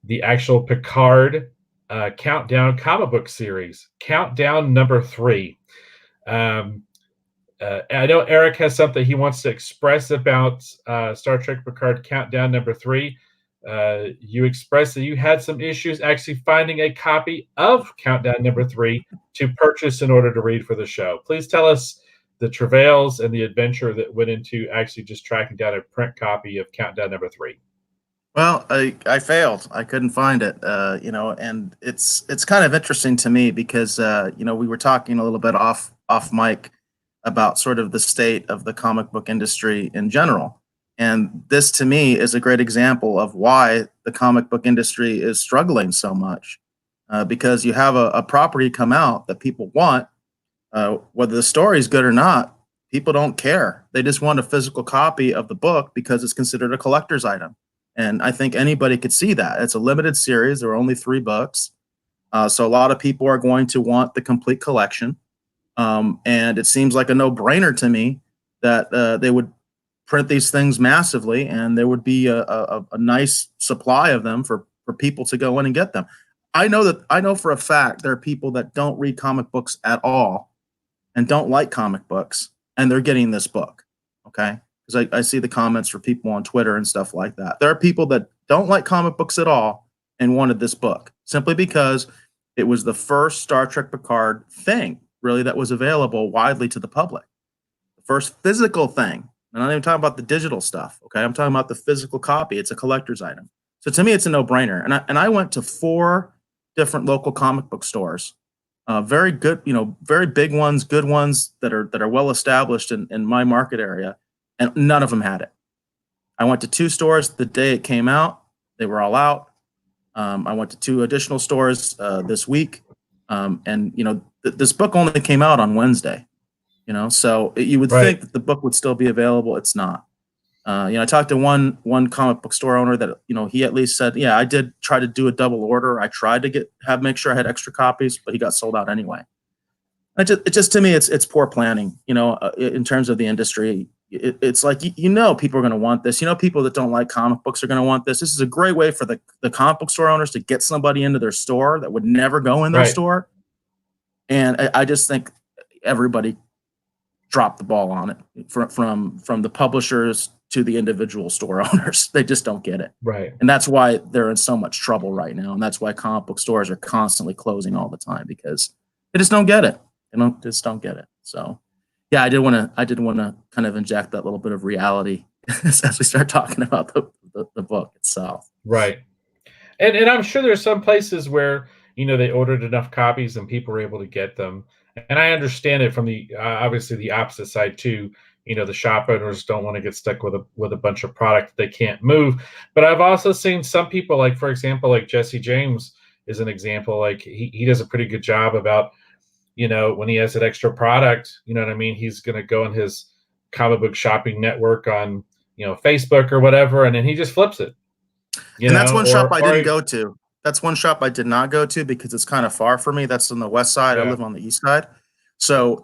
the actual Picard Countdown comic book series, Countdown number 3. Um, I know Eric has something he wants to express about Star Trek Picard Countdown number 3. You expressed that you had some issues actually finding a copy of Countdown number 3 to purchase in order to read for the show. Please tell us the travails and the adventure that went into actually just tracking down a print copy of Countdown number 3. Well, I failed. I couldn't find it, and it's kind of interesting to me because we were talking a little bit off mic about sort of the state of the comic book industry in general, and this to me is a great example of why the comic book industry is struggling so much, because you have a property come out that people want, whether the story is good or not. People don't care. They just want a physical copy of the book because it's considered a collector's item. And I think anybody could see that. It's a limited series. There are only 3 books. So a lot of people are going to want the complete collection. And it seems like a no-brainer to me that they would print these things massively and there would be a nice supply of them for people to go in and get them. I know for a fact there are people that don't read comic books at all and don't like comic books, and they're getting this book, okay? Because I see the comments for people on Twitter and stuff like that. There are people that don't like comic books at all and wanted this book simply because it was the first Star Trek Picard thing, really, that was available widely to the public. The first physical thing. I'm not even talking about the digital stuff, okay? I'm talking about the physical copy. It's a collector's item. So to me, it's a no-brainer. And I went to 4 different local comic book stores. Very good, very big ones, good ones that are well established in my market area. And none of them had it. I went to 2 stores the day it came out. They were all out. I went to 2 additional stores this week. This book only came out on Wednesday. So you would think that the book would still be available. It's not. I talked to one comic book store owner that, he at least said, yeah, I did try to do a double order. I tried to make sure I had extra copies, but he got sold out anyway. It just to me, it's poor planning, in terms of the industry. It's like, people are going to want this. People that don't like comic books are going to want this. This is a great way for the comic book store owners to get somebody into their store that would never go in their store. And I just think everybody dropped the ball on it from the publishers to the individual store owners. They just don't get it. Right. And that's why they're in so much trouble right now. And that's why comic book stores are constantly closing all the time, because they just don't get it. They just don't get it. So yeah, I did want to kind of inject that little bit of reality as we start talking about the book itself. Right. And I'm sure there's some places where, they ordered enough copies and people were able to get them. And I understand it from the obviously the opposite side too. The shop owners don't want to get stuck with a bunch of product they can't move. But I've also seen some people, like, for example, like Jesse James is an example. Like he does a pretty good job about, when he has that extra product, he's going to go on his comic book shopping network on, Facebook or whatever, and then he just flips it. And that's one shop I didn't go to. That's one shop I did not go to because it's kind of far for me. That's on the west side. Yeah. I live on the east side. So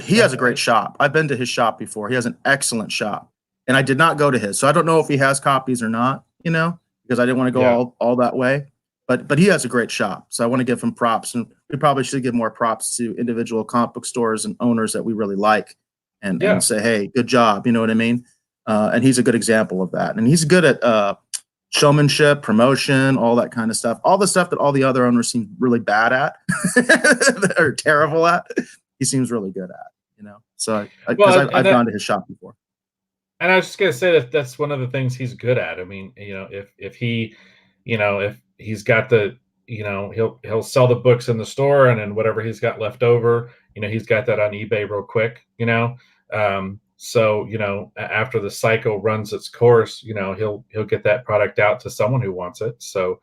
he has a great shop. I've been to his shop before. He has an excellent shop. And I did not go to his. So I don't know if he has copies or not, because I didn't want to go all that way. But he has a great shop. So I want to give him props. And we probably should give more props to individual comic book stores and owners that we really like and say, hey, good job. You know what I mean? And he's a good example of that. And he's good at showmanship, promotion, all that kind of stuff. All the stuff that all the other owners seem really bad at or terrible at, he seems really good at, So I've gone to his shop before. And I was just going to say that's one of the things he's good at. I mean, if he, if he's got the, he'll sell the books in the store, and then whatever he's got left over, he's got that on eBay real quick, So, after the cycle runs its course, he'll get that product out to someone who wants it. So,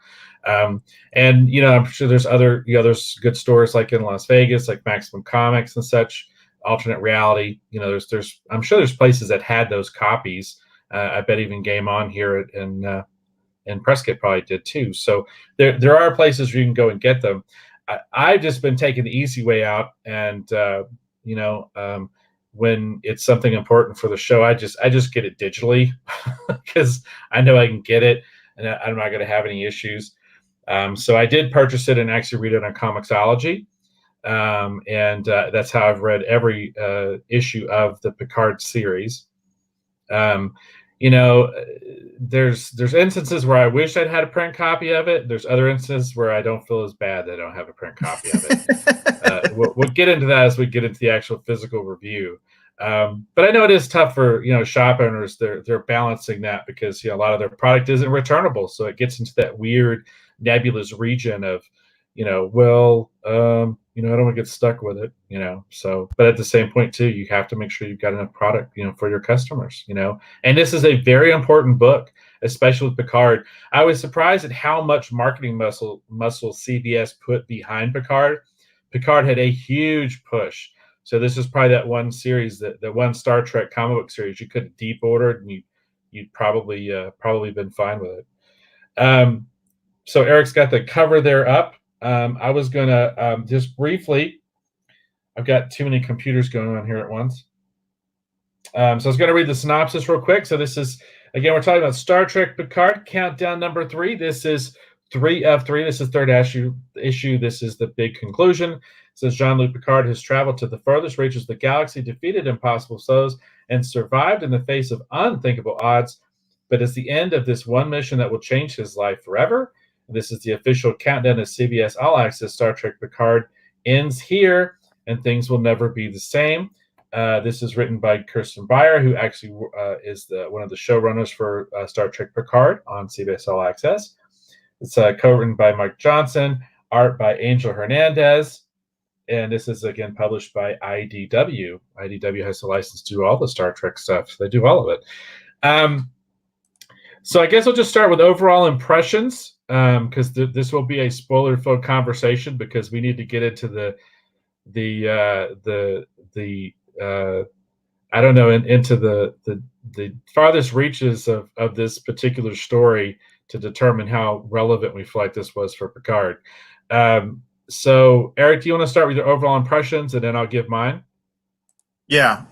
and, I'm sure there's there's good stores like in Las Vegas, like Maximum Comics and such, Alternate Reality. I'm sure there's places that had those copies. I bet even Game On here and Prescott probably did too. So there are places where you can go and get them. I've just been taking the easy way out, and, when it's something important for the show, I just get it digitally because I know I can get it. and I'm not going to have any issues. So I did purchase it and actually read it on Comixology. And that's how I've read every issue of the Picard series. Um, you know, there's instances where I wish I'd had a print copy of it. There's other instances where I don't feel as bad that I don't have a print copy of it. We'll get into that as we get into the actual physical review. But I know it is tough for shop owners. They're balancing that because a lot of their product isn't returnable, so it gets into that weird nebulous region of I don't want to get stuck with it, So, but at the same point too, you have to make sure you've got enough product, for your customers, And this is a very important book, especially with Picard. I was surprised at how much marketing muscle CBS put behind Picard. Picard had a huge push. So this is probably that one series, that one Star Trek comic book series you could have deep ordered, and you'd probably been fine with it. So Eric's got the cover there up. I was going to just briefly, I've got too many computers going on here at once. So I was going to read the synopsis real quick. So this is, again, we're talking about Star Trek Picard, countdown number 3. This is 3 of 3. This is third issue. This is the big conclusion. It says Jean-Luc Picard has traveled to the furthest reaches of the galaxy, defeated impossible foes, and survived in the face of unthinkable odds. But it's the end of this one mission that will change his life forever. This is the official countdown of CBS All Access. Star Trek Picard ends here, and things will never be the same. This is written by Kirsten Beyer, who actually is one of the showrunners for Star Trek Picard on CBS All Access. It's co-written by Mike Johnson, art by Angel Hernandez, and this is, again, published by IDW. IDW has the license to do all the Star Trek stuff. So they do all of it. So I guess I'll just start with overall impressions, because this will be a spoiler-filled conversation, because we need to get into into the farthest reaches of this particular story to determine how relevant we feel like this was for Picard. So Eric, do you want to start with your overall impressions, and then I'll give mine? Yeah.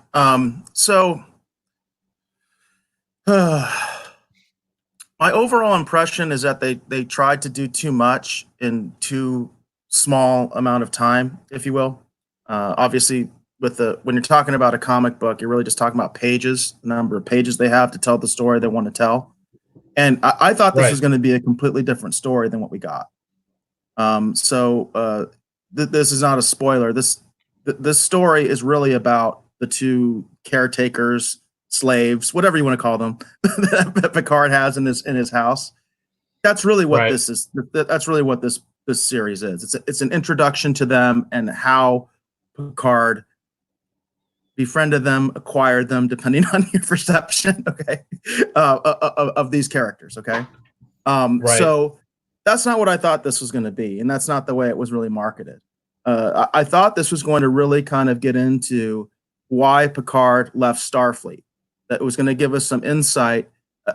My overall impression is that they tried to do too much in too small amount of time, if you will. Obviously, when you're talking about a comic book, you're really just talking about pages, the number of pages they have to tell the story they want to tell. And I thought this was going to be a completely different story than what we got. This is not a spoiler. This story is really about the two caretakers, slaves, whatever you want to call them, that Picard has in his house. That's really what this is. That's really what this series is. It's an introduction to them and how Picard befriended them, acquired them, depending on your perception, okay, of these characters, okay? So that's not what I thought this was going to be, and that's not the way it was really marketed. I thought this was going to really kind of get into why Picard left Starfleet. That it was going to give us some insight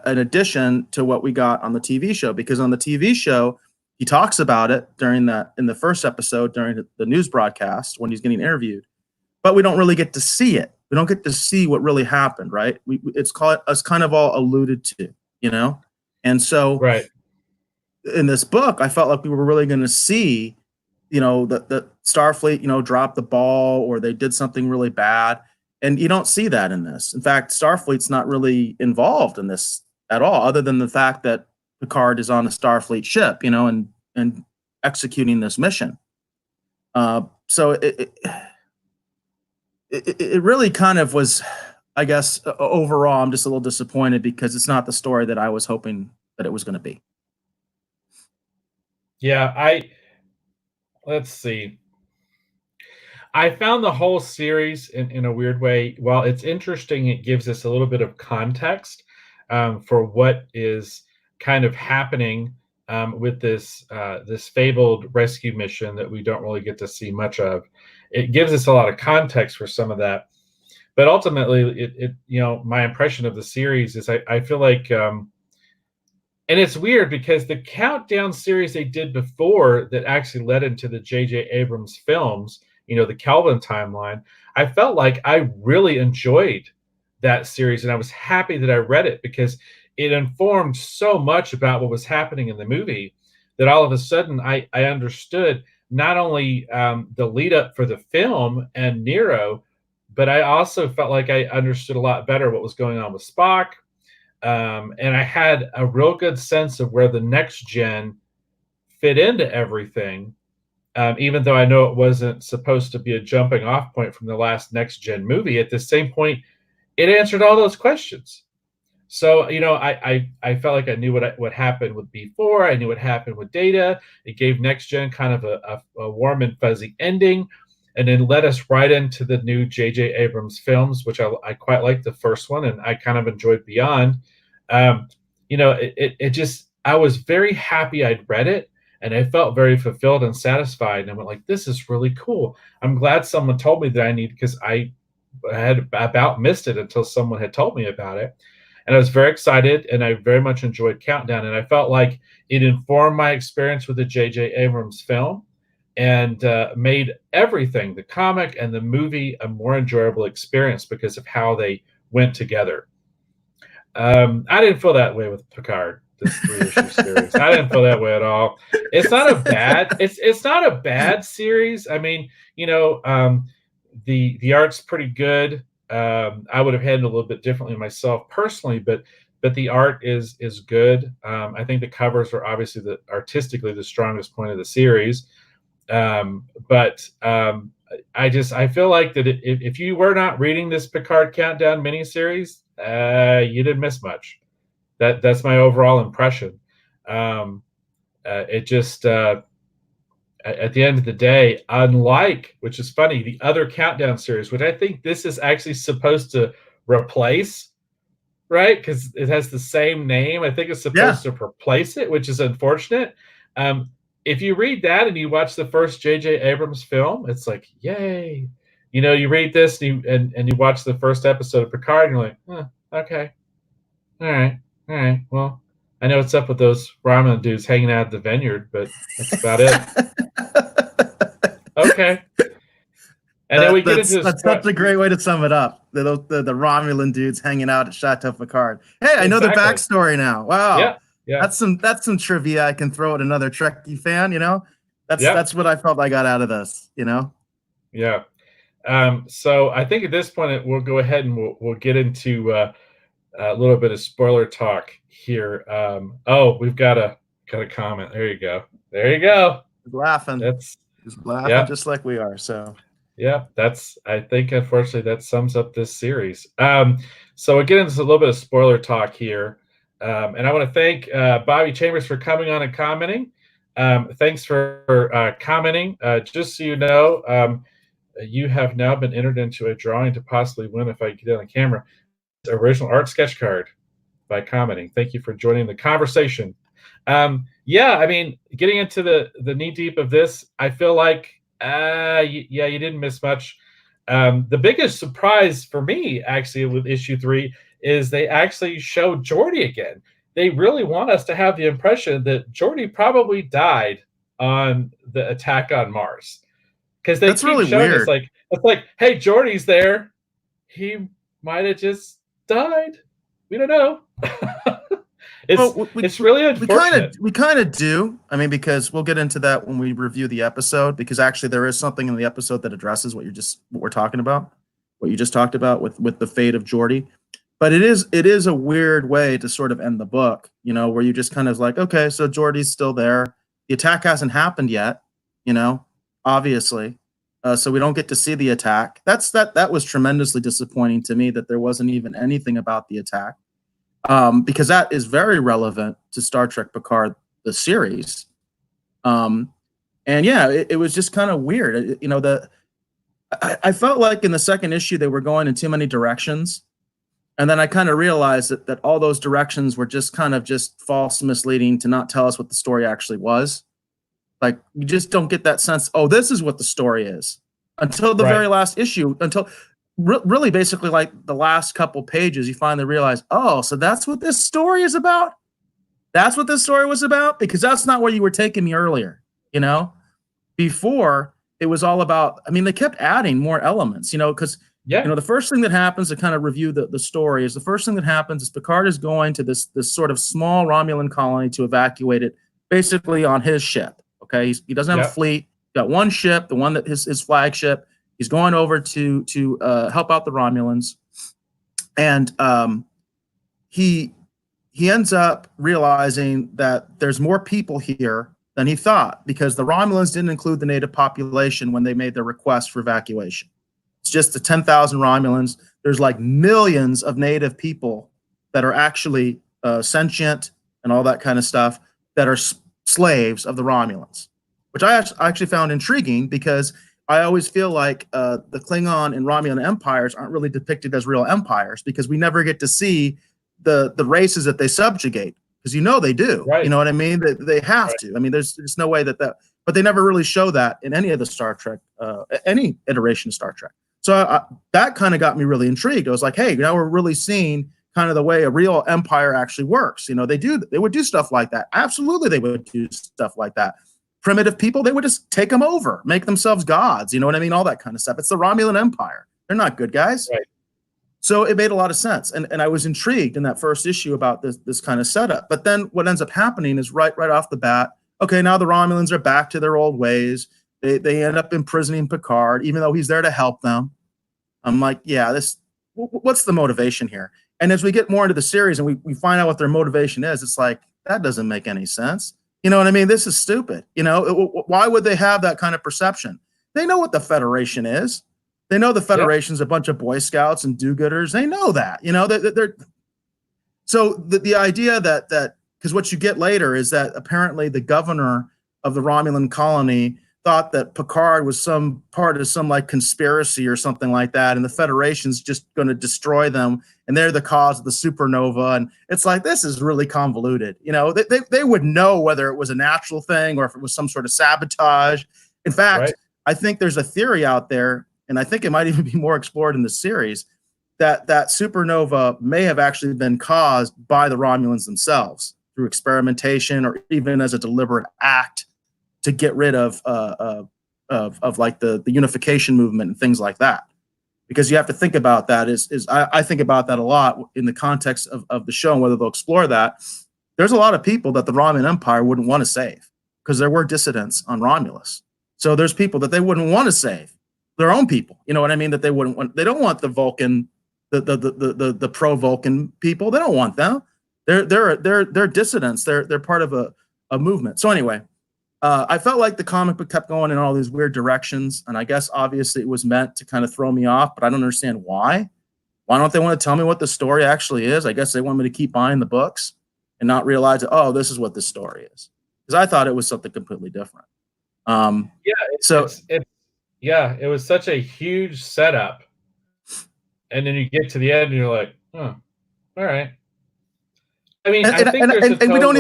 in addition to what we got on the TV show, because on the TV show, he talks about it in the first episode during the news broadcast when he's getting interviewed, but we don't really get to see it. We don't get to see what really happened, right? It's kind of all alluded to, and so in this book, I felt like we were really going to see, that Starfleet, dropped the ball or they did something really bad. And you don't see that in this. In fact, Starfleet's not really involved in this at all, other than the fact that Picard is on a Starfleet ship, and executing this mission. So it really kind of was, I guess, overall, I'm just a little disappointed because it's not the story that I was hoping that it was going to be. Yeah, let's see. I found the whole series in a weird way. While it's interesting, it gives us a little bit of context for what is kind of happening with this fabled rescue mission that we don't really get to see much of. It gives us a lot of context for some of that, but ultimately, my impression of the series is I feel like, and it's weird because the countdown series they did before that actually led into the J.J. Abrams films, the Kelvin timeline, I felt like I really enjoyed that series, and I was happy that I read it because it informed so much about what was happening in the movie that all of a sudden I understood not only the lead up for the film and Nero, but I also felt like I understood a lot better what was going on with Spock. And I had a real good sense of where the next gen fit into everything, even though I know it wasn't supposed to be a jumping off point from the last next gen movie. At the same point, it answered all those questions. So I felt like I knew what happened with B4. I knew what happened with Data. It gave Next Gen kind of a warm and fuzzy ending, and then led us right into the new J.J. Abrams films, which I quite liked the first one, and I kind of enjoyed Beyond. Um, it just I was very happy I'd read it, and I felt very fulfilled and satisfied. And I went like, this is really cool. I'm glad someone told me that I need because I had about missed it until someone had told me about it. And I was very excited, and I very much enjoyed Countdown. And I felt like it informed my experience with the J.J. Abrams film and made everything, the comic and the movie, a more enjoyable experience because of how they went together. I didn't feel that way with Picard, this 3-issue series. I didn't feel that way at all. It's not a bad series. I mean, the art's pretty good. I would have handled it a little bit differently myself personally, but the art is good. I think the covers are obviously artistically the strongest point of the series. But I feel like that if you were not reading this Picard Countdown miniseries, you didn't miss much. That's my overall impression. It just at the end of the day, unlike, which is funny, the other Countdown series, which I think this is actually supposed to replace, right? Because it has the same name. I think it's supposed to replace it, which is unfortunate. If you read that and you watch the first J.J. Abrams film, it's like, yay. You read this and you watch the first episode of Picard, and you're like, okay. All right. Well, I know what's up with those ramen dudes hanging out at the vineyard, but that's about it. Okay. And then we get into that's such a great way to sum it up. The Romulan dudes hanging out at Chateau Picard. Hey, I know the backstory now. Wow. Yeah. That's some trivia I can throw at another Trekkie fan, That's what I felt I got out of this, Yeah. So I think at this point we'll go ahead and we'll get into a little bit of spoiler talk here. We've got a comment. There you go. He's laughing. He's laughing just like we are. So yeah, I think unfortunately that sums up this series. So we'll get into a little bit of spoiler talk here. And I want to thank Bobby Chambers for coming on and commenting. Thanks for commenting. Just so you know, you have now been entered into a drawing to possibly win, if I get it on camera, original art sketch card by commenting. Thank you for joining the conversation. I mean, getting into the knee deep of this, I feel like, you didn't miss much. The biggest surprise for me, actually, with issue 3 is they actually showed Geordi again. They really want us to have the impression that Geordi probably died on the attack on Mars. Because they keep really showing us it's like, hey, Geordi's there. He might have just died. We don't know. It's really unfortunate. We kind of do. I mean, because we'll get into that when we review the episode. Because actually, there is something in the episode that addresses what we're talking about, what you just talked about with the fate of Geordi. But it is a weird way to sort of end the book, where you just kind of like, okay, so Geordi's still there. The attack hasn't happened yet, obviously. So we don't get to see the attack. That was tremendously disappointing to me that there wasn't even anything about the attack. Because that is very relevant to Star Trek Picard, the series. It was just kind of weird. I felt like in the second issue, they were going in too many directions. And then I kind of realized that all those directions were just kind of just false, misleading to not tell us what the story actually was. Like, you just don't get that sense, this is what the story is. Until the very last issue, until really basically like the last couple pages, you finally realize, so that's what this story is about? That's what this story was about? Because that's not where you were taking me earlier, Before, it was all about, I mean, they kept adding more elements, because Yeah. The first thing that happens to kind of review the story is the first thing that happens is Picard is going to this sort of small Romulan colony to evacuate it, basically on his ship. Okay, he doesn't have a Yep. fleet. He's got one ship, the one that his flagship. He's going over to help out the Romulans, and he he ends up realizing that there's more people here than he thought because the Romulans didn't include the native population when they made their request for evacuation. It's just the 10,000 Romulans. There's like millions of native people that are actually sentient and all that kind of stuff that are slaves of the Romulans, which I actually found intriguing because I always feel like the Klingon and Romulan empires aren't really depicted as real empires because we never get to see the races that they subjugate because they do. You Right. know what I mean? They have Right. to. I mean, there's no way that but they never really show that in any of the Star Trek, any iteration of Star Trek. So that kind of got me really intrigued. I was like, hey, now we're really seeing kind of the way a real empire actually works. They would do stuff like that. Absolutely, they would do stuff like that. Primitive people, they would just take them over, make themselves gods. You know what I mean? All that kind of stuff. It's the Romulan Empire. They're not good guys. Right. So it made a lot of sense. And I was intrigued in that first issue about this kind of setup. But then what ends up happening is right off the bat, okay, now the Romulans are back to their old ways. They end up imprisoning Picard, even though he's there to help them. I'm like, yeah, what's the motivation here? And as we get more into the series and we find out what their motivation is, it's like, that doesn't make any sense. You know what I mean? This is stupid. Why would they have that kind of perception? They know what the Federation is. They know the Federation's a bunch of Boy Scouts and do-gooders. They know that. They're so the idea that because what you get later is that apparently the governor of the Romulan colony thought that Picard was some part of some like conspiracy or something like that, and the Federation's just going to destroy them, and they're the cause of the supernova. And it's like, this is really convoluted. They would know whether it was a natural thing or if it was some sort of sabotage. In fact, Right. I think there's a theory out there, and I think it might even be more explored in the series, that supernova may have actually been caused by the Romulans themselves through experimentation or even as a deliberate act to get rid of like the unification movement and things like that. Because you have to think about that I think about that a lot in the context of the show and whether they'll explore that. There's a lot of people that the Romulan Empire wouldn't want to save because there were dissidents on Romulus. So there's people that they wouldn't want to save, their own people. You know what I mean? That they wouldn't want. They don't want the Vulcan, the pro Vulcan people. They don't want them. They're dissidents. They're part of a movement. So anyway, I felt like the comic book kept going in all these weird directions, and I guess obviously it was meant to kind of throw me off, but I don't understand why. Why don't they want to tell me what the story actually is? I guess they want me to keep buying the books and not realize that, oh, this is what this story is, because I thought it was something completely different. Yeah. So it was such a huge setup, and then you get to the end, and you're like, oh, all right. I mean, I think there's and we don't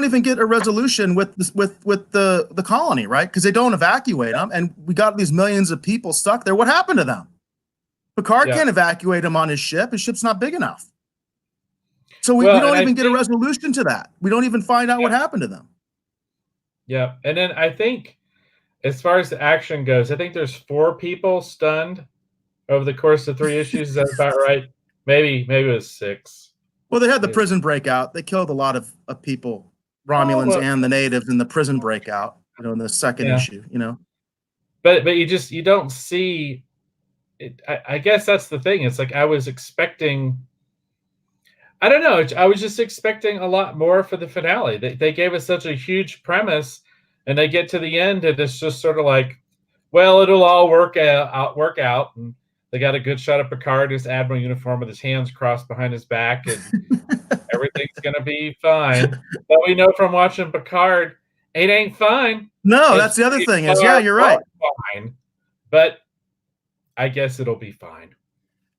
even get a resolution with the colony, right? Because they don't evacuate them, and we got these millions of people stuck there. What happened to them? Picard can't evacuate them on his ship. His ship's not big enough. So we don't even get a resolution to that. We don't even find out what happened to them. Yeah, and then I think, as far as the action goes, I think there's 4 people stunned over the course of 3 issues. Is that about right? Maybe it was 6. Well, they had the prison breakout. They killed a lot of people, Romulans and the natives in the prison breakout, in the second issue, But you don't see it. I guess that's the thing. It's like I was expecting, I don't know, I was just expecting a lot more for the finale. They gave us such a huge premise, and they get to the end, and it's just sort of like, well, it'll all work out, and they got a good shot of Picard in his admiral uniform with his hands crossed behind his back, and everything's gonna be fine. But we know from watching Picard, it ain't fine. No, that's the other thing is, yeah, you're right. Fine, but I guess it'll be fine.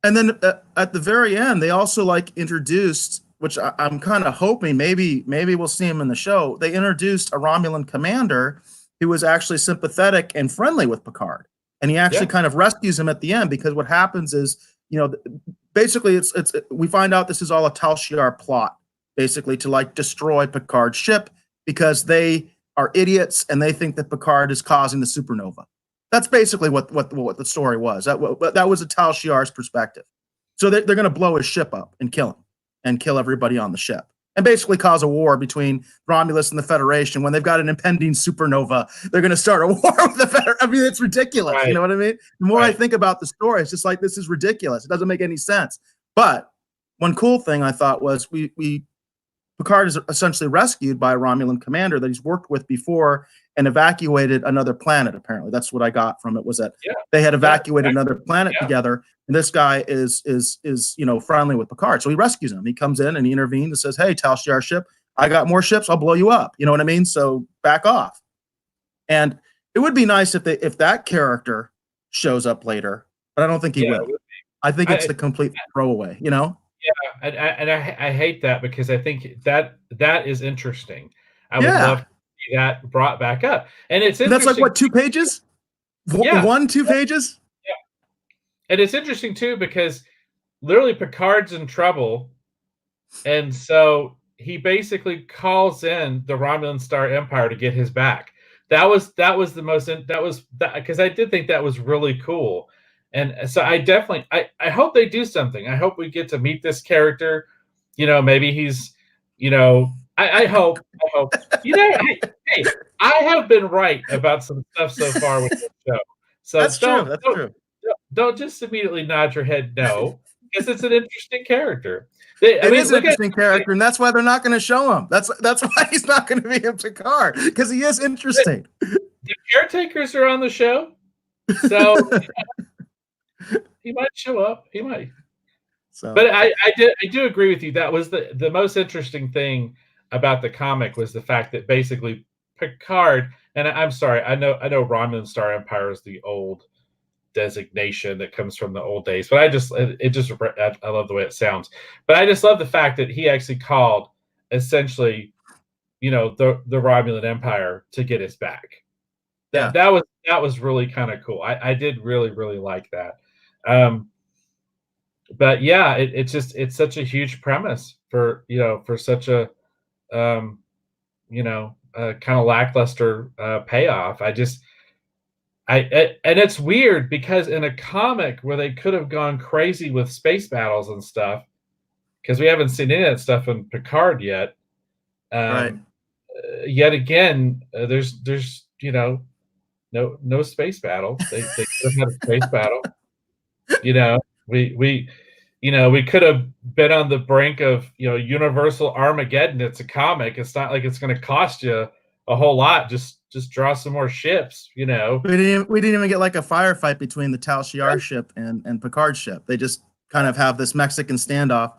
And then at the very end, they also introduced, which I'm kind of hoping maybe we'll see him in the show. They introduced a Romulan commander who was actually sympathetic and friendly with Picard. And he actually kind of rescues him at the end, because what happens is, basically we find out this is all a Tal Shiar plot, basically to destroy Picard's ship because they are idiots and they think that Picard is causing the supernova. That's basically what the story was. That was a Tal Shiar's perspective. So they're going to blow his ship up and kill him and kill everybody on the ship and basically cause a war between Romulus and the Federation. When they've got an impending supernova, they're going to start a war with the Federation. I mean, it's ridiculous. You Right. know what I mean? The more I Right. think about the story, it's just like, this is ridiculous. It doesn't make any sense. But one cool thing I thought was Picard is essentially rescued by a Romulan commander that he's worked with before and evacuated another planet. Apparently, that's what I got from it, was that Yeah. they had Yeah. evacuated another planet Yeah. together, and this guy is friendly with Picard, so he rescues him. He comes in and he intervenes and says, "Hey, Tal Shiar ship, I got more ships. I'll blow you up." You know what I mean? So back off. And it would be nice if that character shows up later, but I don't think he Yeah. will. I think it's I the complete throwaway. You know? Yeah, and I hate that because I think that is interesting. I would love Yeah. to see that brought back up, and it's And that's like interesting. what, 2 pages? Yeah, 2 pages? yeah, and it's interesting too because literally Picard's in trouble, and so he basically calls in the Romulan Star Empire to get his back. That was the most that was that because I did think that was really cool, and so I definitely I hope they do something. I hope we get to meet this character. Maybe he's I hope hey, I have been right about some stuff so far with this show. So That's true. That's true. don't just immediately nod your head no, because it's an interesting character. I It mean, is an look at interesting character, and that's why they're not going to show him. That's why he's not going to be in Picard, because he is interesting. the caretakers are on the show, so he might show up. He might. So But I do agree with you. That was the most interesting thing about the comic was the fact that basically Picard, and I'm sorry, I know Romulan Star Empire is the old designation that comes from the old days, but I love the way it sounds. But I just love the fact that he actually called essentially, the Romulan Empire to get his back. yeah, That was really kind of cool. I did really, really like that. Um, but yeah, it's such a huge premise for such a um, kind of lackluster payoff. And it's weird because in a comic where they could have gone crazy with space battles and stuff, because we haven't seen any of that stuff in Picard yet. right. Yet again, there's no space battle. They could have had a space battle. We could have been on the brink of universal Armageddon. It's a comic. It's not like it's going to cost you a whole lot. Just draw some more ships. We didn't even get like a firefight between the Tal Shiar ship and Picard's ship. They just kind of have this Mexican standoff,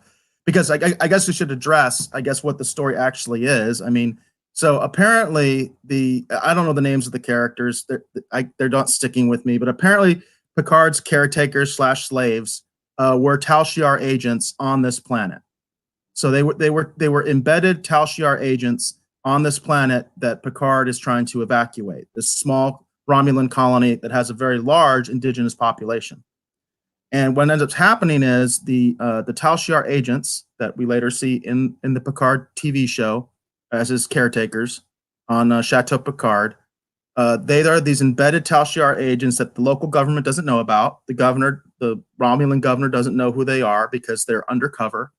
because I guess we should address, I guess, what the story actually is. I mean, so apparently I don't know the names of the characters. They're not sticking with me, but apparently Picard's caretakers / slaves were Tal Shiar agents on this planet. So they were embedded Tal Shiar agents on this planet that Picard is trying to evacuate. This small Romulan colony that has a very large indigenous population. And what ends up happening is the Tal Shiar agents that we later see in the Picard TV show as his caretakers on Chateau Picard. They are these embedded Tal Shiar agents that the local government doesn't know about. The Romulan governor doesn't know who they are because they're undercover.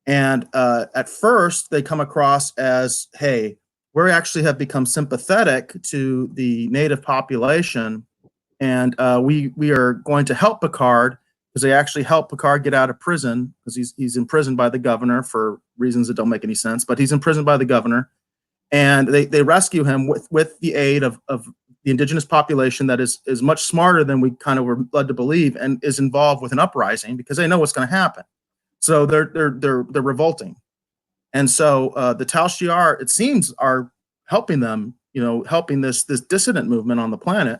And at first, they come across as, hey, we actually have become sympathetic to the native population, and we are going to help Picard, because they actually help Picard get out of prison, because he's imprisoned by the governor for reasons that don't make any sense, but he's imprisoned by the governor. And they rescue him with the aid of the indigenous population that is much smarter than we kind of were led to believe, and is involved with an uprising because they know what's going to happen. So they're revolting, and so the Tal Shiar, it seems, are helping them, helping this dissident movement on the planet.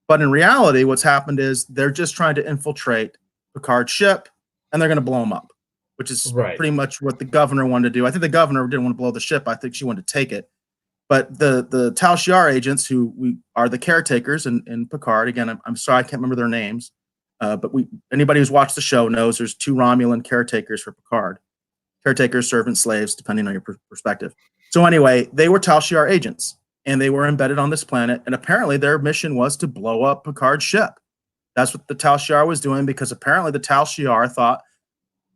But in reality, what's happened is they're just trying to infiltrate Picard's ship, and they're going to blow him up, which is Right. pretty much what the governor wanted to do. I think the governor didn't want to blow the ship. I think she wanted to take it. But the Tal Shiar agents, who are the caretakers in Picard, again, I'm sorry, I can't remember their names. But anybody who's watched the show knows there's 2 Romulan caretakers for Picard. Caretakers, servants, slaves, depending on your perspective. So anyway, they were Tal Shiar agents. and they were embedded on this planet. And apparently, their mission was to blow up Picard's ship. That's what the Tal Shiar was doing, because apparently the Tal Shiar thought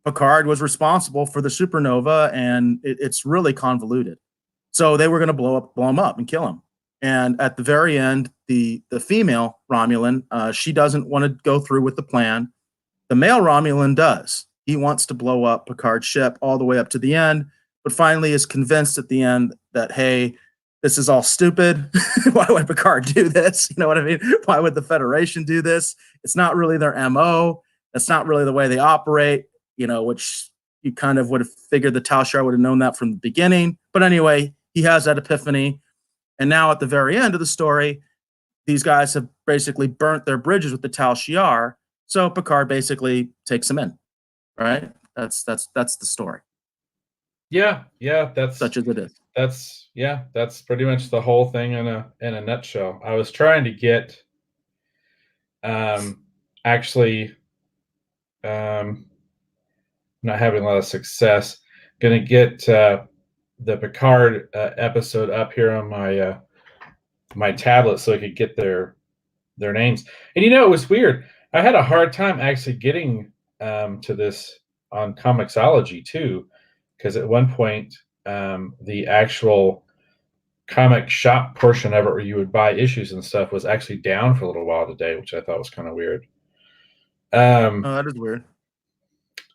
Picard was responsible for the supernova, and it's really convoluted. So they were going to blow him up and kill him. And at the very end, the female Romulan, she doesn't want to go through with the plan. The male Romulan does. He wants to blow up Picard's ship all the way up to the end, but finally is convinced at the end that, hey, this is all stupid. Why would Picard do this? You know what I mean? Why would the Federation do this? It's not really their MO. That's not really the way they operate, which you kind of would have figured the Tal Shiar would have known that from the beginning. But anyway, he has that epiphany. And now at the very end of the story, these guys have basically burnt their bridges with the Tal Shiar. So Picard basically takes them in, right? That's the story. Yeah, that's such as it is. That's pretty much the whole thing in a nutshell. I was trying to get actually not having a lot of success. Going to get the Picard episode up here on my my tablet so I could get their names. And it was weird. I had a hard time actually getting to this on Comixology too, because at one point the actual comic shop portion of it, where you would buy issues and stuff, was actually down for a little while today, which I thought was kind of weird. Oh, that is weird.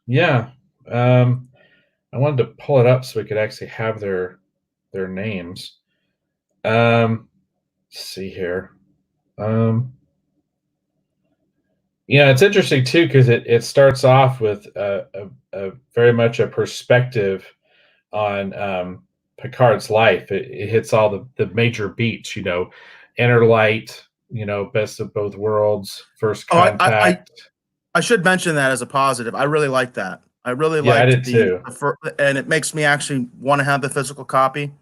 Yeah. I wanted to pull it up so we could actually have their names. Let's see here. It's interesting too, because it starts off with a very much a perspective on Picard's life. It hits all the major beats, Inner Light, Best of Both Worlds, First Contact. I should mention that as a positive. I really like that. I really I liked did too. and it makes me actually want to have the physical copy,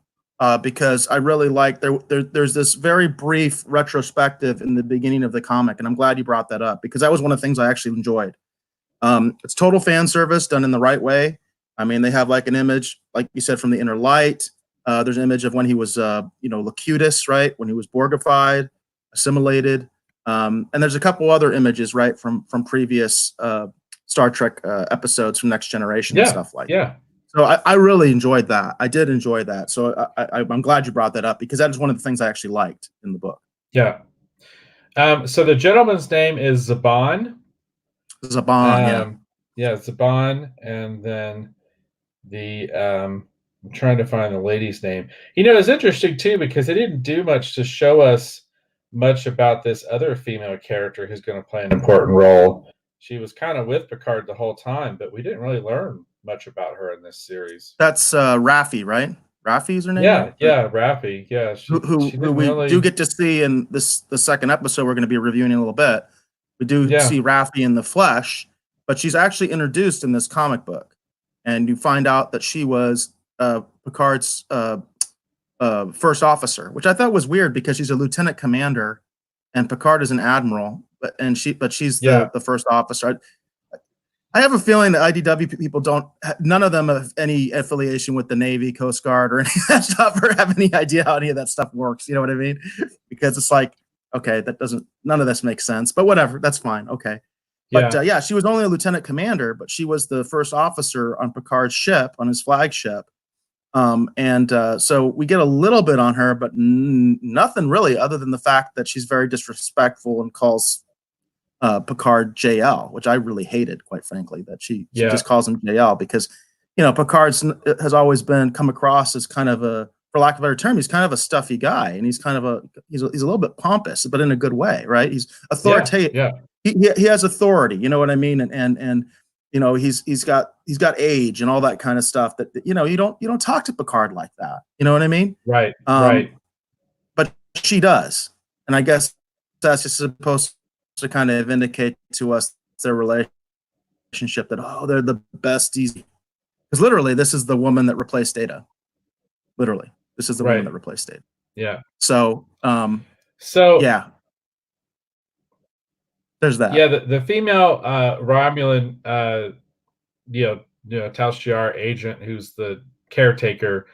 because I really like there's this very brief retrospective in the beginning of the comic, and I'm glad you brought that up, because that was one of the things I actually enjoyed. It's total fan service done in the right way. I mean, they have like an image, like you said, from the Inner Light. There's an image of when he was, Locutus, right? When he was Borgified, assimilated. And there's a couple other images, right, from previous Star Trek episodes from Next Generation and stuff like that. So I really enjoyed that. I did enjoy that. So I'm glad you brought that up, because that is one of the things I actually liked in the book. Yeah. So the gentleman's name is Zhaban. Zhaban, yeah, Zhaban, and then I'm trying to find the lady's name. It's interesting too, because they didn't do much to show us much about this other female character who's going to play an important role. She was kind of with Picard the whole time, but we didn't really learn much about her in this series. That's Raffi, right? Raffi's her name? Yeah, Raffi. Yeah, who we do get to see in the second episode we're going to be reviewing in a little bit. We do see Raffi in the flesh, but she's actually introduced in this comic book. And you find out that she was Picard's first officer, which I thought was weird, because she's a lieutenant commander and Picard is an admiral, but she's the first officer. I have a feeling that IDW people none of them have any affiliation with the Navy, Coast Guard, or any of that stuff, or have any idea how any of that stuff works. You know what I mean? Because it's like, okay, none of this makes sense, but whatever, that's fine. Okay. But she was only a lieutenant commander, but she was the first officer on Picard's ship, on his flagship. So we get a little bit on her, but nothing really, other than the fact that she's very disrespectful and calls Picard JL, which I really hated, quite frankly, that she just calls him JL, because Picard's has always come across as kind of for lack of a better term, he's kind of a stuffy guy, and he's kind of he's a little bit pompous, but in a good way, right? He's authoritative. Yeah. He has authority, you know what I mean, and he's got age and all that kind of stuff that you don't talk to Picard like that, you know what I mean? Right. Right. But she does, and I guess that's just supposed to kind of indicate to us their relationship, that they're the besties, because literally this is the woman that replaced Data. Literally, this is the woman that replaced Data. Yeah. So yeah. There's that. Yeah, the female Romulan, Tal Shiar agent, who's the caretaker,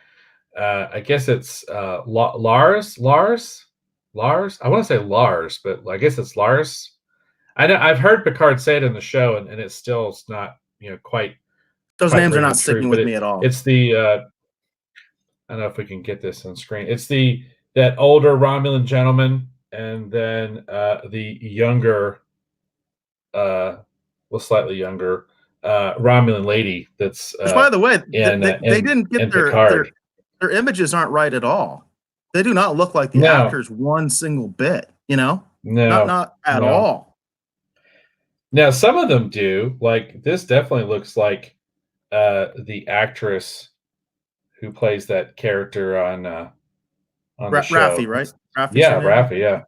I guess it's Lars. I want to say Lars, but I guess it's Lars. I know I've heard Picard say it in the show, and it's still it's not quite Those quite names are ringing not true. sticking But with me at all. it's the I don't know if we can get this on screen. It's the that older Romulan gentleman, and then the younger, uh, well, slightly younger Romulan lady that's Which, by the way, they in didn't get Picard. their images aren't right at all. They do not look like the No, actors one single bit. no, Not at no. all. Now some of them do. Like this definitely looks like the actress who plays that character on the Raffi, show. right? Raffi's her Yeah, name. Raffi. Yeah,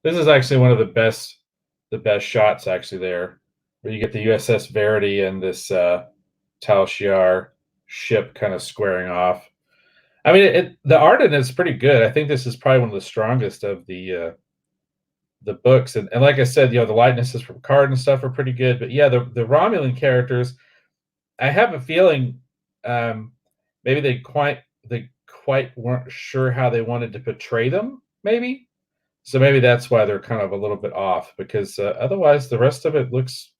this is actually one of the best shots actually there, where you get the USS Verity and this Tal Shiar ship kind of squaring off. I mean, the art in it is pretty good. I think this is probably one of the strongest of the books, and like I said, the likenesses from Picard and stuff are pretty good. But yeah, the Romulan characters, I have a feeling maybe they quite weren't sure how they wanted to portray them. Maybe so. Maybe that's why they're kind of a little bit off. Because otherwise, the rest of it looks.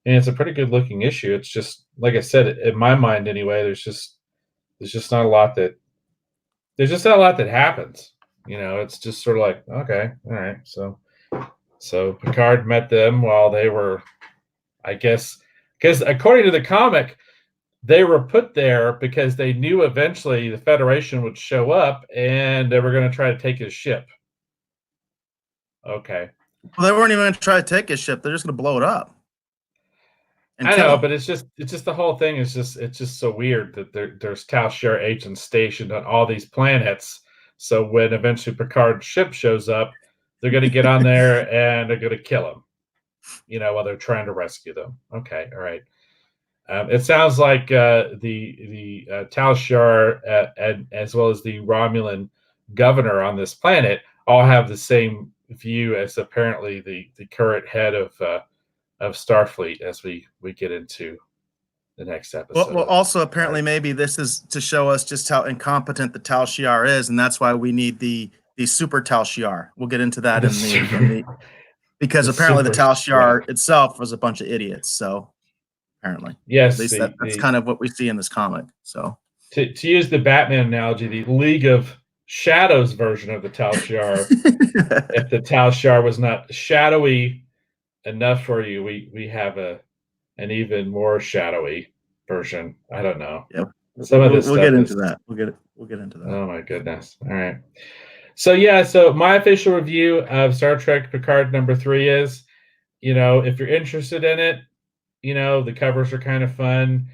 And it's a pretty good looking issue. It's just like I said, in my mind anyway. There's just not a lot that there's just not a lot that happens. It's just sort of like okay, all right. So Picard met them while they were, I guess, because according to the comic, they were put there because they knew eventually the Federation would show up and they were going to try to take his ship. Okay. Well, they weren't even going to try to take his ship. They're just going to blow it up and I kill know, him. but it's just the whole thing is just it's just so weird that there's Tal Shiar agents stationed on all these planets. So when eventually Picard's ship shows up, they're going to get on there and they're going to kill him. While they're trying to rescue them. Okay, all right. It sounds like the Tal Shiar and as well as the Romulan governor on this planet all have the same view as apparently the current head of Starfleet as we get into the next episode. Well, Of also apparently Picard. maybe this is to show us just how incompetent the Tal Shiar is, and that's why we need the super Tal Shiar. We'll get into that The in the super, because the apparently the super, Tal yeah, Shiar itself was a bunch of idiots. So apparently, at yes, least that's the kind of what we see in this comic. So to use the Batman analogy, the League of Shadows version of the Tal Shiar. If the Tal Shiar was not shadowy enough for you, we have an even more shadowy version. I don't know. yeah, Some of this we'll get stuff into is that. We'll get into that. oh my goodness. All right. So yeah, so my official review of Star Trek Picard #3 is, if you're interested in it, the covers are kind of fun.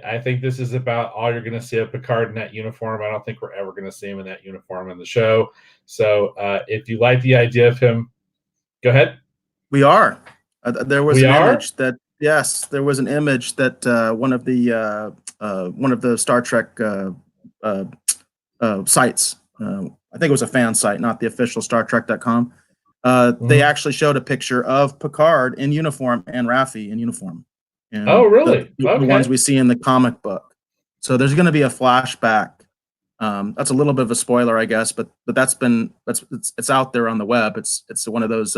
I think this is about all you're going to see of Picard in that uniform. I don't think we're ever going to see him in that uniform in the show. So if you like the idea of him, go ahead. We are. There was We an are. image that yes, there was an image that one of the Star Trek uh, sites. I think it was a fan site, not the official StarTrek.com. They Mhm. actually showed a picture of Picard in uniform and Raffi in uniform, Oh, and really? the ones Okay. we see in the comic book. So there's going to be a flashback. That's a little bit of a spoiler, I guess, but it's out there on the web. It's one of those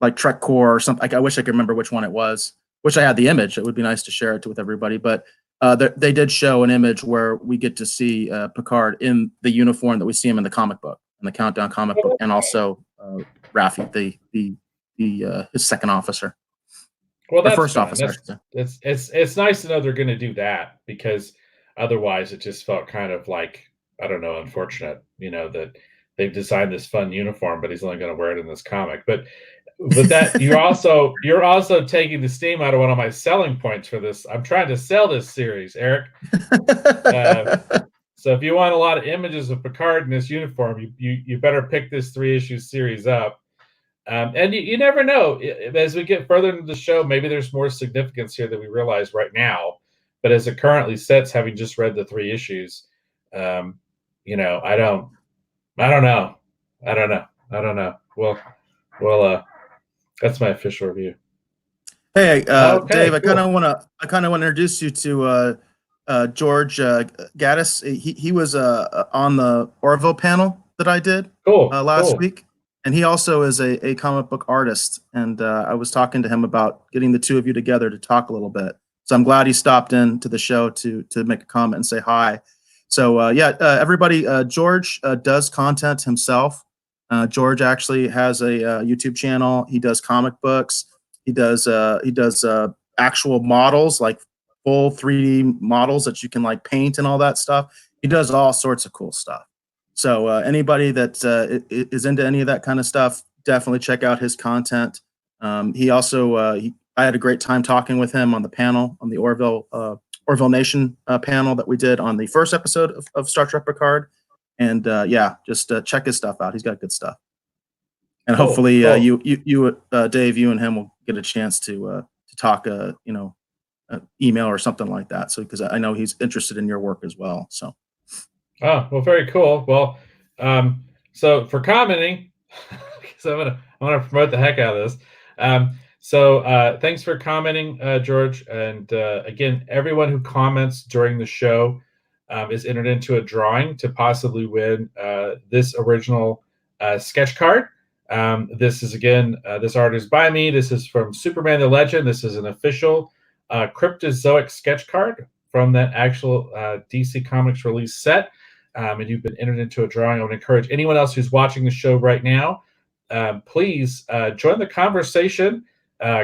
like Trek Core or something. I wish I could remember which one it was. Wish I had the image. It would be nice to share it with everybody. But they did show an image where we get to see Picard in the uniform that we see him in the comic book, in the Countdown comic book, and also Raffi, the his second officer Well, or that's first fine. officer, I That's should say. it's nice to know they're going to do that because otherwise it just felt kind of like I don't know, unfortunate. That they've designed this fun uniform, but he's only going to wear it in this comic. But that you're also taking the steam out of one of my selling points for this. I'm trying to sell this series, Eric. Uh, so if you want a lot of images of Picard in this uniform, you better pick this 3-issue series up. And you never know. As we get further into the show, maybe there's more significance here than we realize right now. But as it currently sits, having just read the 3 issues, um, I don't know. I don't know. I don't know. Well, that's my official review. Hey, Okay, Dave, cool. I kind of want to introduce you to George Gaddis. He was on the Orville panel that I did Cool, last cool. week, and he also is a comic book artist. And I was talking to him about getting the two of you together to talk a little bit. So I'm glad he stopped in to the show to make a comment and say hi. So everybody, George does content himself. George actually has a YouTube channel. He does comic books. He does actual models, like full 3D models that you can like paint and all that stuff. He does all sorts of cool stuff. So anybody that is into any of that kind of stuff, definitely check out his content. He also, I had a great time talking with him on the panel, on the Orville Nation panel that we did on the first episode of Star Trek Picard. And just check his stuff out. He's got good stuff. And Cool, hopefully, cool. Dave, you and him will get a chance to talk, email or something like that. So because I know he's interested in your work as well. So. Oh, well, very cool. Well, so for commenting, so I'm gonna promote the heck out of this. Thanks for commenting, George. And again, everyone who comments during the show is entered into a drawing to possibly win this original sketch card. This is again, this art is by me. This is from Superman the Legend. This is an official Cryptozoic sketch card from that actual DC Comics release set. And you've been entered into a drawing. I would encourage anyone else who's watching the show right now, please join the conversation,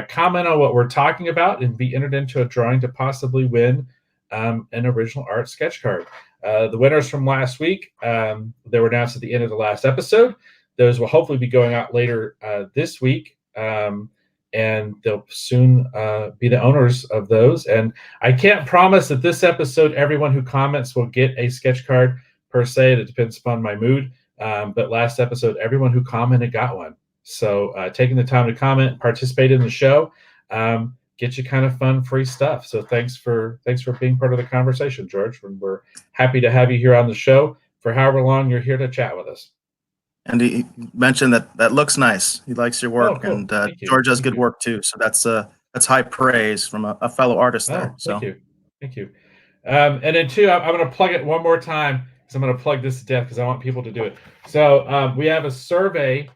comment on what we're talking about, and be entered into a drawing to possibly win an original art sketch card. The winners from last week, they were announced at the end of the last episode. Those will hopefully be going out later this week. And they'll soon be the owners of those. And I can't promise that this episode, everyone who comments will get a sketch card per se. It depends upon my mood. But last episode, everyone who commented got one. So taking the time to comment, participate in the show, get you kind of fun, free stuff. So thanks for being part of the conversation, George. And we're happy to have you here on the show for however long you're here to chat with us. And he mentioned that looks nice. He likes your work, Oh, cool. and Thank you. George does Thank good you. work too. So that's high praise from a fellow artist there. Oh, So thank you. Thank you. And then two, I'm going to plug it one more time because I'm going to plug this to death because I want people to do it. So we have a survey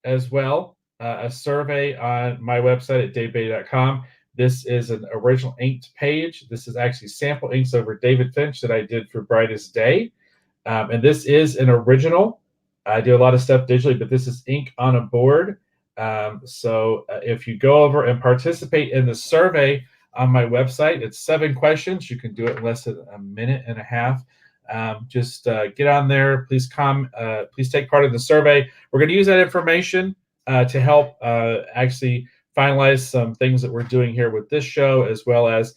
as well, a survey on my website at davebeatty.com. This is an original inked page. This is actually sample inks over David Finch that I did for Brightest Day. And this is an original. I do a lot of stuff digitally, but this is ink on a board. So if you go over and participate in the survey on my website, it's 7 questions. You can do it in less than a minute and a half. Just get on there. Please take part in the survey. We're going to use that information to help actually finalize some things that we're doing here with this show, as well as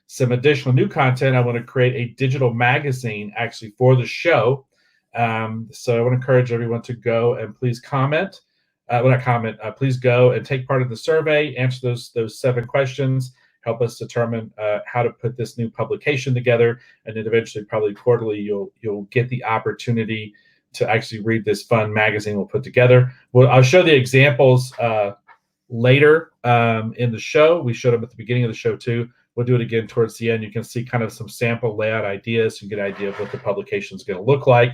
some additional new content. I want to create a digital magazine actually for the show. So I want to encourage everyone to go and please comment. Please go and take part in the survey, answer those 7 questions, help us determine how to put this new publication together, and then eventually, probably quarterly, you'll get the opportunity to actually read this fun magazine we'll put together. I'll show the examples later in the show. We showed them at the beginning of the show too. We'll do it again towards the end. You can see kind of some sample layout ideas and get an idea of what the publication is going to look like.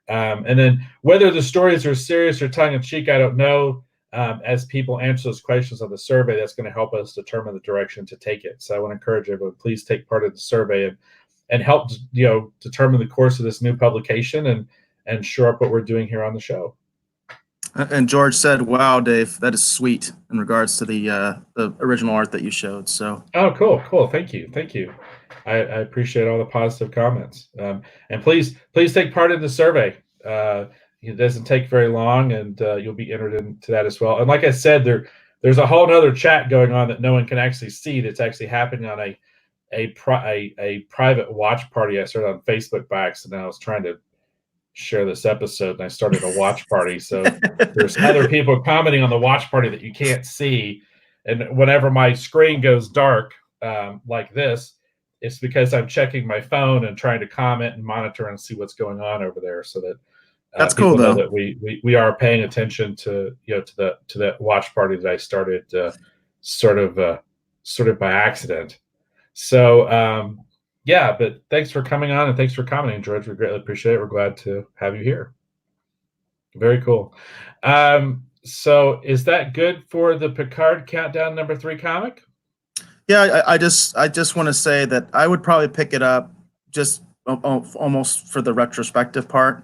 And then whether the stories are serious or tongue-in-cheek, I don't know. As people answer those questions on the survey, that's going to help us determine the direction to take it. So I want to encourage everyone, please take part of the survey and help determine the course of this new publication and shore up what we're doing here on the show. And George said, "Wow, Dave, that is sweet." In regards to the original art that you showed. So. Oh, cool. Thank you. I appreciate all the positive comments. And please take part in the survey. It doesn't take very long, and you'll be entered into that as well. And like I said, there's a whole other chat going on that no one can actually see. That's actually happening on a private watch party I started on Facebook by accident. I was trying to share this episode, and I started a watch party. So there's other people commenting on the watch party that you can't see. And whenever my screen goes dark like this, it's because I'm checking my phone and trying to comment and monitor and see what's going on over there, so that that's people cool, know though. that we are paying attention to that watch party that I started sort of by accident. So Yeah, but thanks for coming on and thanks for commenting, George. We greatly appreciate it. We're glad to have you here. Very cool. So is that good for the Picard Countdown #3 comic? Yeah, I just want to say that I would probably pick it up just almost for the retrospective part.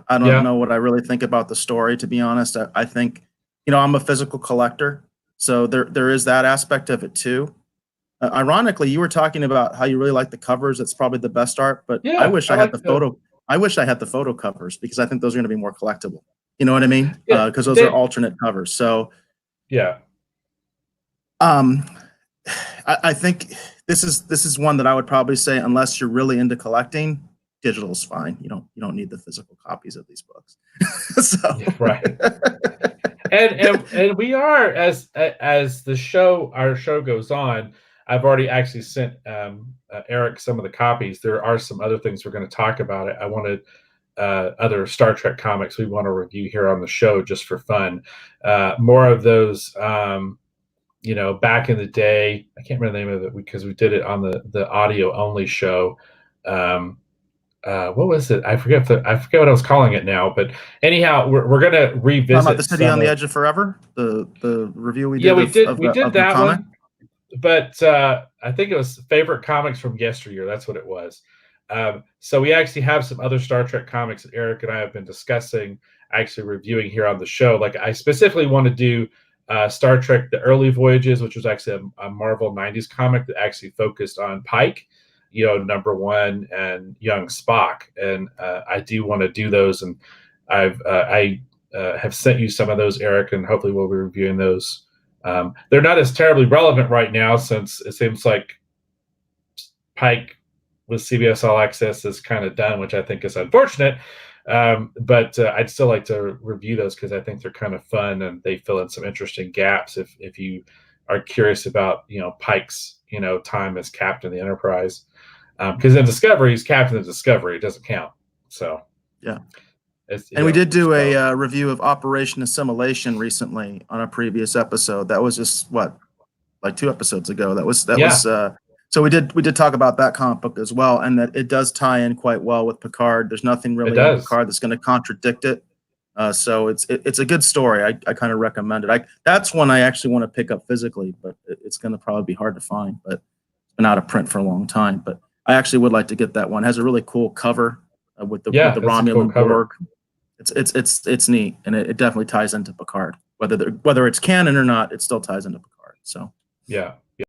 I don't Yeah. know what I really think about the story, to be honest. I think, I'm a physical collector, so there is that aspect of it too. Ironically, you were talking about how you really like the covers. It's probably the best art, but I Yeah. wish I I had like the the photo. I wish I had the photo covers because I think those are going to be more collectible. You know what I mean? yeah. Because those are They, alternate covers. So yeah. um, I think this is one that I would probably say, unless you're really into collecting, digital is fine. You don't need the physical copies of these books. So Yeah, right. And we are, as our show goes on, I've already actually sent Eric some of the copies. There are some other things we're going to talk about. I wanted other Star Trek comics we want to review here on the show just for fun. More of those, back in the day. I can't remember the name of it because we did it on the audio only show. Um, what was it? I forget what I was calling it now. But anyhow, we're gonna talking about the revisit city on some the of. edge of forever, the review we Yeah, did we of did of we the did of the that comic. one, but I think it was favorite comics from yesteryear. That's what it was. So we actually have some other Star Trek comics that Eric and I have been discussing, actually reviewing here on the show. Like I specifically want to do Star Trek: The Early Voyages, which was actually a Marvel '90s comic that actually focused on Pike, #1, and young Spock. And I do want to do those, and I have sent you some of those, Eric, and hopefully we'll be reviewing those. They're not as terribly relevant right now since it seems like Pike with CBS All Access is kind of done, which I think is unfortunate. But I'd still like to review those because I think they're kind of fun and they fill in some interesting gaps if you are curious about Pike's time as captain of the Enterprise. Because in Discovery, he's captain of Discovery; it doesn't count. So Yeah. it's And we did do a so review of Operation Assimilation recently on a previous episode. That was just what, like 2 episodes ago. That yeah, was so we did talk about that comic book as well, and that it does tie in quite well with Picard. There's nothing it really in does. Picard that's going to contradict it. So it's a good story. I kind of recommend it. That's one I actually want to pick up physically, but it's going to probably be hard to find. But it's been out of print for a long time. But I actually would like to get that one. It has a really cool cover with the Yeah, it's a cool Romulan cover. Borg. It's neat, and it definitely ties into Picard. Whether it's canon or not, it still ties into Picard. So Yeah.